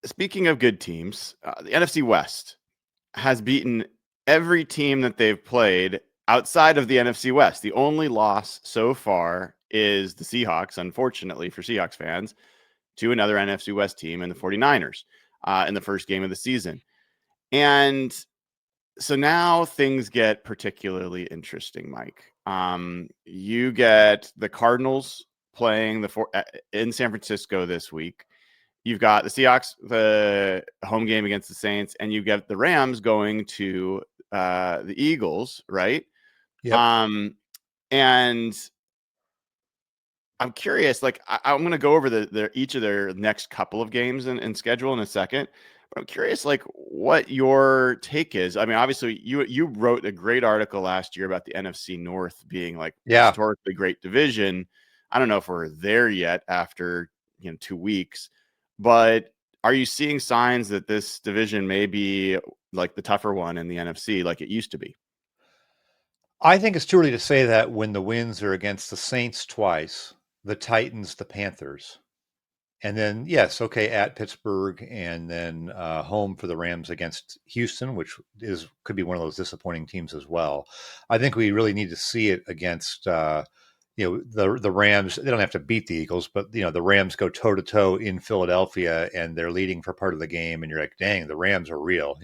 Speaking of good teams, the NFC West has beaten every team that they've played outside of the NFC West. The only loss so far is the Seahawks, unfortunately for Seahawks fans, to another NFC West team in the 49ers in the first game of the season. And so now things get particularly interesting, Mike. You get the Cardinals playing in San Francisco this week. You've got the Seahawks, the home game against the Saints, and you get the Rams going to the Eagles, right? Yep. And I'm curious, like I'm going to go over each of their next couple of games and schedule in a second. But I'm curious, like what your take is. I mean, obviously, you wrote a great article last year about the NFC North being like Yeah. historically great division. I don't know if we're there yet after 2 weeks, but are you seeing signs that this division may be like the tougher one in the NFC, like it used to be? I think it's too early to say that when the wins are against the Saints twice, the Titans, the Panthers, and then, yes, okay, at Pittsburgh, and then home for the Rams against Houston, which could be one of those disappointing teams as well. I think we really need to see it against the Rams. They don't have to beat the Eagles, but the Rams go toe to toe in Philadelphia, and they're leading for part of the game, and you're like, dang, the Rams are real,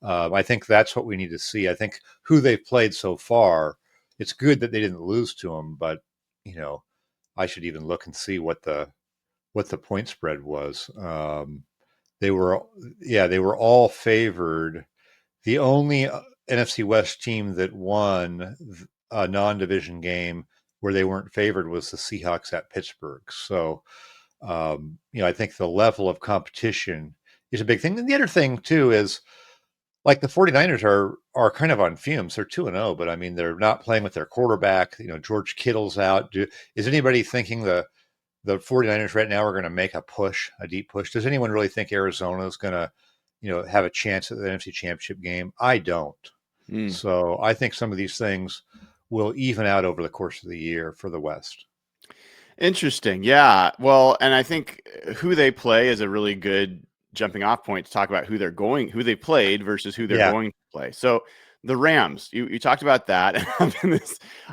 I think that's what we need to see. I think who they've played so far, it's good that they didn't lose to them, but you know, I should even look and see what the point spread was. They were, yeah, they were all favored. The only NFC West team that won a non-division game where they weren't favored was the Seahawks at Pittsburgh. So, I think the level of competition is a big thing. And the other thing too is like the 49ers are kind of on fumes. They're 2-0, but I mean they're not playing with their quarterback. George Kittle's out. Is anybody thinking the 49ers right now are going to make a push, a deep push? Does anyone really think Arizona is going to, have a chance at the NFC Championship game? I don't. Hmm. So I think some of these things will even out over the course of the year for the West. Interesting. Yeah. Well, and I think who they play is a really good jumping off point to talk about who they played versus who they're Yeah. going to play. So the Rams, you talked about that.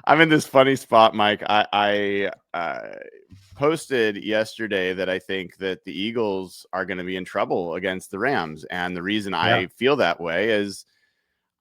I'm in this funny spot, Mike. I posted yesterday that I think that the Eagles are going to be in trouble against the Rams. And the reason Yeah. I feel that way is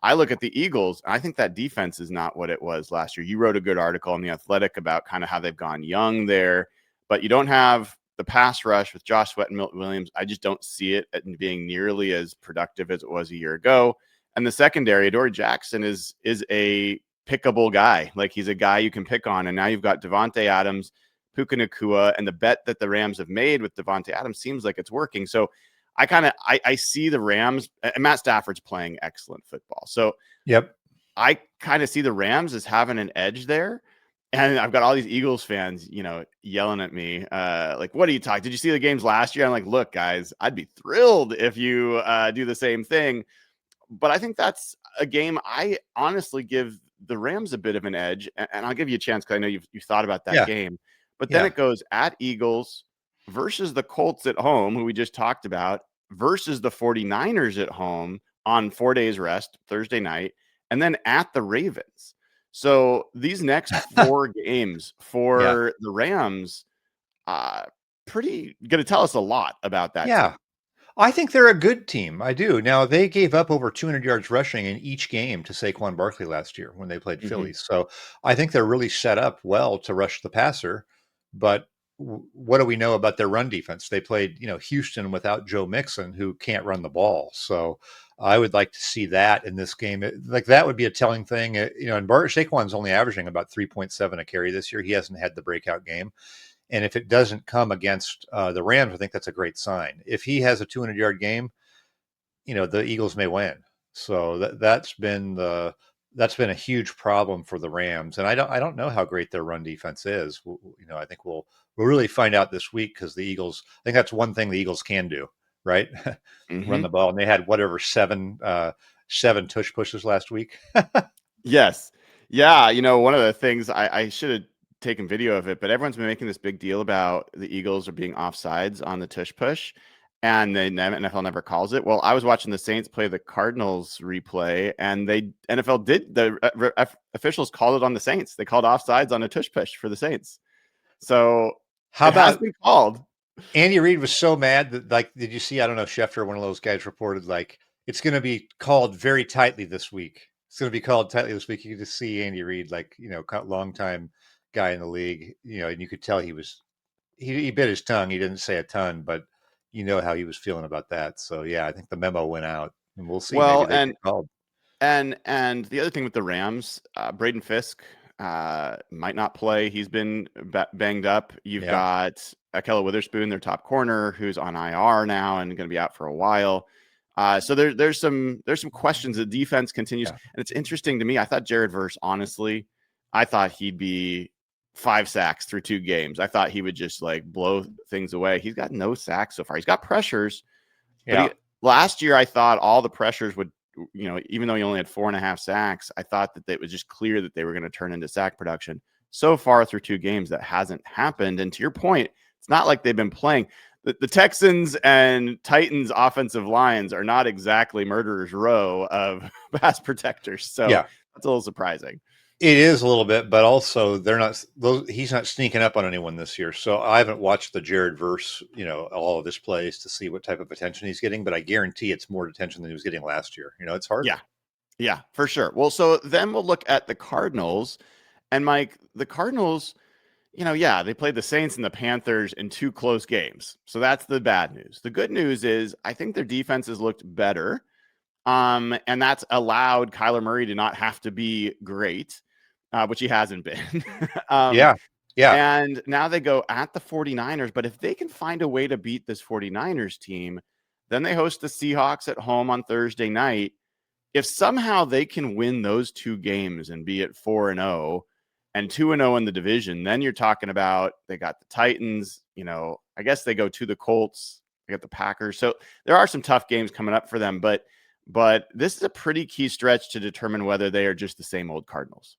I look at the Eagles, and I think that defense is not what it was last year. You wrote a good article on The Athletic about kind of how they've gone young there, but you don't have the pass rush with Josh Sweat and Milton Williams. I just don't see it being nearly as productive as it was a year ago. And the secondary, Adoree Jackson is a pickable guy. Like he's a guy you can pick on. And now you've got Devontae Adams, Puka Nacua, and the bet that the Rams have made with Devontae Adams seems like it's working. So I see the Rams, and Matt Stafford's playing excellent football. So Yep. I kind of see the Rams as having an edge there. And I've got all these Eagles fans, yelling at me, like, what are you talking? Did you see the games last year? I'm like, look, guys, I'd be thrilled if you do the same thing. But I think that's a game I honestly give the Rams a bit of an edge. And I'll give you a chance because I know you've thought about that Yeah. game. But then Yeah. it goes at Eagles versus the Colts at home, who we just talked about, versus the 49ers at home on 4 days rest, Thursday night, and then at the Ravens. So these next 4 games Yeah. for the Rams, pretty going to tell us a lot about that team. Yeah. I think they're a good team. I do. Now, they gave up over 200 yards rushing in each game to Saquon Barkley last year when they played Mm-hmm. Philly. So I think they're really set up well to rush the passer. But what do we know about their run defense? They played, Houston without Joe Mixon, who can't run the ball. So I would like to see that in this game. Like that would be a telling thing. And Saquon's only averaging about 3.7 a carry this year. He hasn't had the breakout game. And if it doesn't come against the Rams, I think that's a great sign. If he has a 200-yard game, the Eagles may win. So that's been a huge problem for the Rams. And I don't know how great their run defense is. I think we'll really find out this week because the Eagles. I think that's one thing the Eagles can do, right? Run Mm-hmm. the ball, and they had whatever seven tush pushes last week. Yes. Yeah. One of the things I should have taken video of it, but everyone's been making this big deal about the Eagles are being offsides on the tush push. and the NFL never calls it. Well, I was watching the Saints play the Cardinals replay, and the officials called it on the Saints. They called offsides on a tush push for the Saints. So How it has about been called. Andy Reid was so mad that, like, did you see? I don't know if Schefter, one of those guys, reported like it's going to be called very tightly this week. It's going to be called tightly this week. You could just see Andy Reid, like, long time guy in the league, and you could tell he bit his tongue. He didn't say a ton, but you know how he was feeling about that. So yeah, I think the memo went out, and we'll see. Maybe Well, they get called. and the other thing with the Rams, Braden Fisk might not play. He's been banged up. You've Yeah, got Akella Witherspoon, their top corner, who's on IR now and going to be out for a while. So there's some questions. The defense continues, yeah. and it's interesting to me. I thought Jared Verse, honestly, I thought he'd be 5 sacks through 2 games. I thought he would just like blow things away. He's got no sacks so far. He's got pressures, but Yeah. last year I thought all the pressures would, even though he only had 4.5 sacks, I thought that it was just clear that they were going to turn into sack production. So far through 2 games, that hasn't happened. And to your point, it's not like they've been playing. The Texans and Titans offensive lines are not exactly murderer's row of pass protectors. So Yeah. that's a little surprising. It is a little bit, but also they're not. He's not sneaking up on anyone this year. So I haven't watched the Jared Verse, all of his plays to see what type of attention he's getting. But I guarantee it's more attention than he was getting last year. It's harder. Yeah. Yeah, for sure. Well, so then we'll look at the Cardinals. And Mike, the Cardinals, yeah, they played the Saints and the Panthers in 2 close games. So that's the bad news. The good news is I think their defense has looked better. And that's allowed Kyler Murray to not have to be great, which he hasn't been. Yeah, yeah, And now they go at the 49ers. But if they can find a way to beat this 49ers team, then they host the Seahawks at home on Thursday night. If somehow they can win those 2 games and be at 4-0 and 2-0 in the division, then you're talking about they got the Titans, I guess they go to the Colts, they got the Packers. So there are some tough games coming up for them, but this is a pretty key stretch to determine whether they are just the same old Cardinals.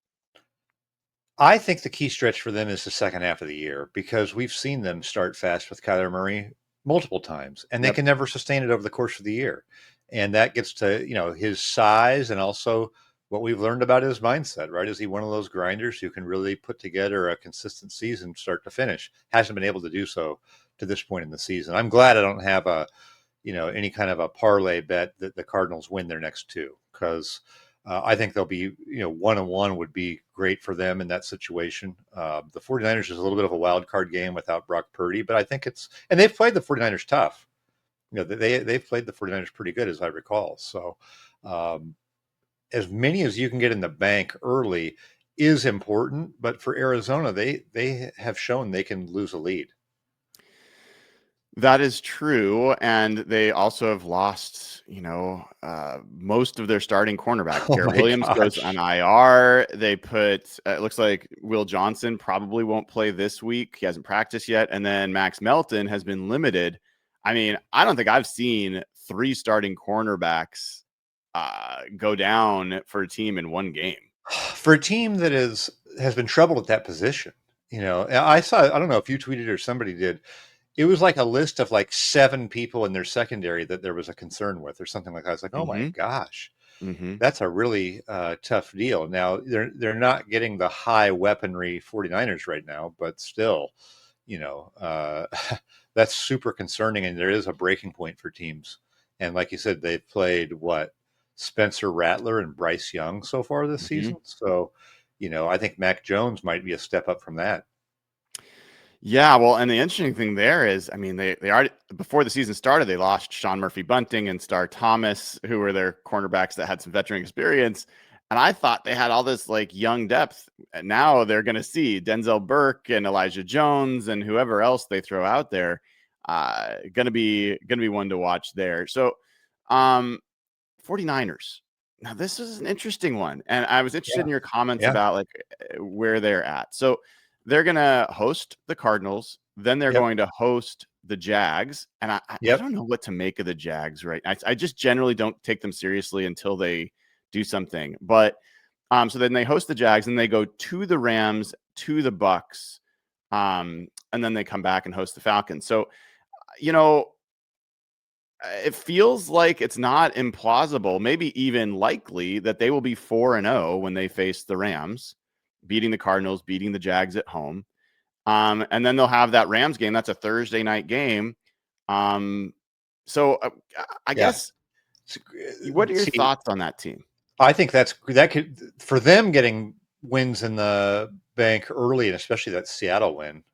I think the key stretch for them is the second half of the year because we've seen them start fast with Kyler Murray multiple times, and they Yep. can never sustain it over the course of the year. And that gets to his size and also what we've learned about his mindset. Right? Is he one of those grinders who can really put together a consistent season, start to finish? Hasn't been able to do so to this point in the season. I'm glad I don't have any kind of a parlay bet that the Cardinals win their next 2 because I think they'll be, 1-1 would be great for them in that situation. The 49ers is a little bit of a wild card game without Brock Purdy, but I think and they've played the 49ers tough. They've played the 49ers pretty good, as I recall. So as many as you can get in the bank early is important, but for Arizona, they have shown they can lose a lead. That is true, and they also have lost, most of their starting cornerback. Oh Garrett my Williams goes on gosh. IR. They put it looks like Will Johnson probably won't play this week. He hasn't practiced yet, and then Max Melton has been limited. I mean, I don't think I've seen 3 starting cornerbacks go down for a team in 1 game. For a team that has been troubled at that position, I don't know if you tweeted or somebody did. It was like a list of like 7 people in their secondary that there was a concern with or something like that. I was like, oh my Mm-hmm. gosh, Mm-hmm. that's a really tough deal. Now they're not getting the high weaponry 49ers right now, but still, you know, uh, that's super concerning. And there is a breaking point for teams. And like you said, they've played what Spencer Rattler and Bryce Young so far this Mm-hmm. season. So, I think Mac Jones might be a step up from that. Yeah, well, and the interesting thing there is, I mean, they already before the season started, they lost Sean Murphy Bunting and Star Thomas, who were their cornerbacks that had some veteran experience. And I thought they had all this like young depth. And now they're going to see Denzel Burke and Elijah Jones and whoever else they throw out there. Gonna be one to watch there. So, um, 49ers. Now, this is an interesting one. And I was interested Yeah. in your comments Yeah. about like where they're at. So they're going to host the Cardinals. Then they're Yep. going to host the Jags. And I Yep. don't know what to make of the Jags, right? I just generally don't take them seriously until they do something. But so then they host the Jags and they go to the Rams, to the Bucks. And then they come back and host the Falcons. So, you know, it feels like it's not implausible, maybe even likely, that they will be 4-0 when they face the Rams, beating the Cardinals, beating the Jags at home. And then they'll have that Rams game. That's a Thursday night game. So I Yeah. guess, what are your See, thoughts on that team? I think that could, for them, getting wins in the bank early, and especially that Seattle win.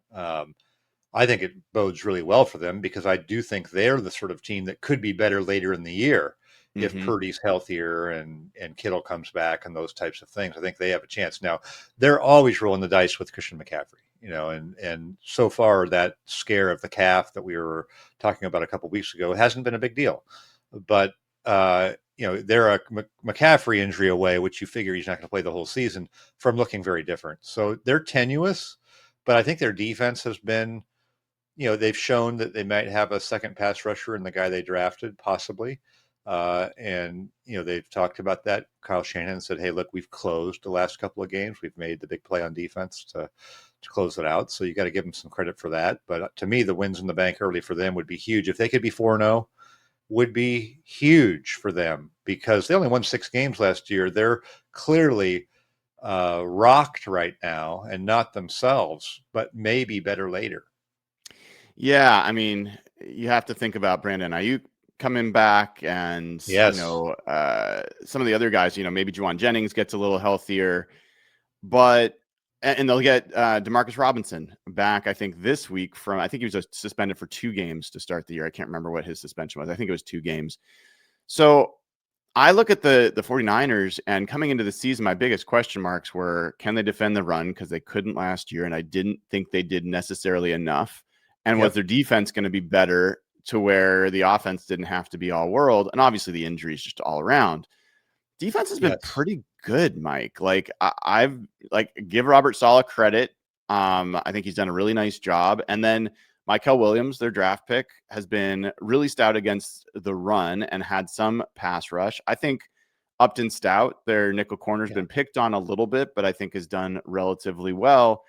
I think it bodes really well for them because I do think they're the sort of team that could be better later in the year if Mm-hmm. Purdy's healthier and Kittle comes back and those types of things. I think they have a chance. Now, they're always rolling the dice with Christian McCaffrey, and so far that scare of the calf that we were talking about a couple of weeks ago hasn't been a big deal. But they're a McCaffrey injury away, which you figure he's not going to play the whole season, from looking very different. So they're tenuous, but I think their defense has been, they've shown that they might have a second pass rusher in the guy they drafted, possibly. And, they've talked about that. Kyle Shanahan said, hey, look, we've closed the last couple of games. We've made the big play on defense to close it out. So you got to give them some credit for that. But to me, the wins in the bank early for them would be huge. If they could be 4-0, would be huge for them because they only won 6 games last year. They're clearly rocked right now and not themselves, but maybe better later. Yeah, I mean, you have to think about Brandon Ayuk coming back, and Yes. some of the other guys. Maybe Juwan Jennings gets a little healthier, but and they'll get Demarcus Robinson back. I think this week I think he was suspended for 2 games to start the year. I can't remember what his suspension was. I think it was 2 games. So I look at the 49ers, and coming into the season, my biggest question marks were, can they defend the run? Because they couldn't last year, and I didn't think they did necessarily enough. And was Yep. their defense going to be better to where the offense didn't have to be all world? And obviously the injuries just all around. Defense has been Yes. pretty good, Mike. Like I've give Robert Saleh credit. I think he's done a really nice job. And then Mykel Williams, their draft pick, has been really stout against the run and had some pass rush. I think Upton Stout, their nickel corner, has Yeah. been picked on a little bit, but I think has done relatively well.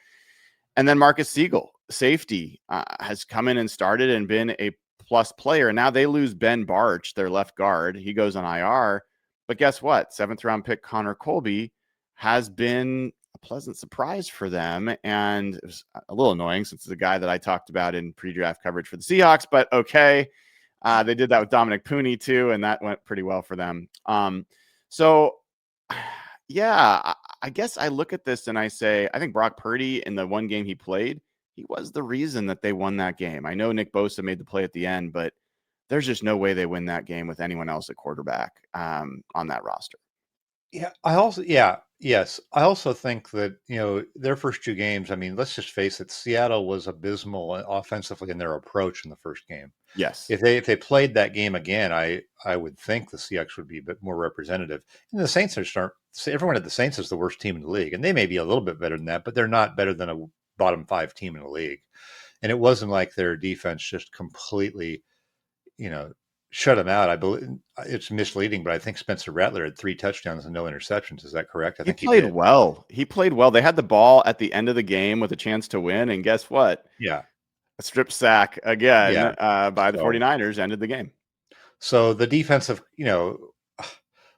And then Marcus Siegel, safety, has come in and started and been a plus player. And now they lose Ben Barch, their left guard. He goes on IR. But guess what? 7th round pick Connor Colby has been a pleasant surprise for them. And it was a little annoying since it's a guy that I talked about in pre-draft coverage for the Seahawks. But okay. They did that with Dominic Pooney too, and that went pretty well for them. So yeah, I guess I look at this and I say, I think Brock Purdy, in the one game he played, he was the reason that they won that game. I know Nick Bosa made the play at the end, but there's just no way they win that game with anyone else at quarterback on that roster. Yes. I also think that, their first 2 games, I mean, let's just face it, Seattle was abysmal offensively in their approach in the first game. Yes. If they played that game again, I would think the Seahawks would be a bit more representative. And the Saints aren't. Everyone at the Saints is the worst team in the league, and they may be a little bit better than that, but they're not better than a bottom 5 team in the league. And it wasn't like their defense just completely, you know, shut them out. I believe it's misleading, but I think Spencer Rattler had 3 touchdowns and no interceptions. Is that correct? I He think he played did. well. He played well. They had the ball at the end of the game with a chance to win. And guess what? Yeah, A strip sack again yeah. by the So 49ers ended the game. So the defensive,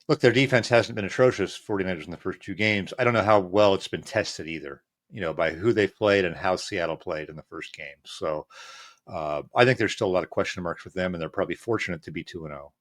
look, their defense hasn't been atrocious, 49ers in the first 2 games. I don't know how well it's been tested either, by who they've played and how Seattle played in the first game. So I think there's still a lot of question marks with them, and they're probably fortunate to be 2-0.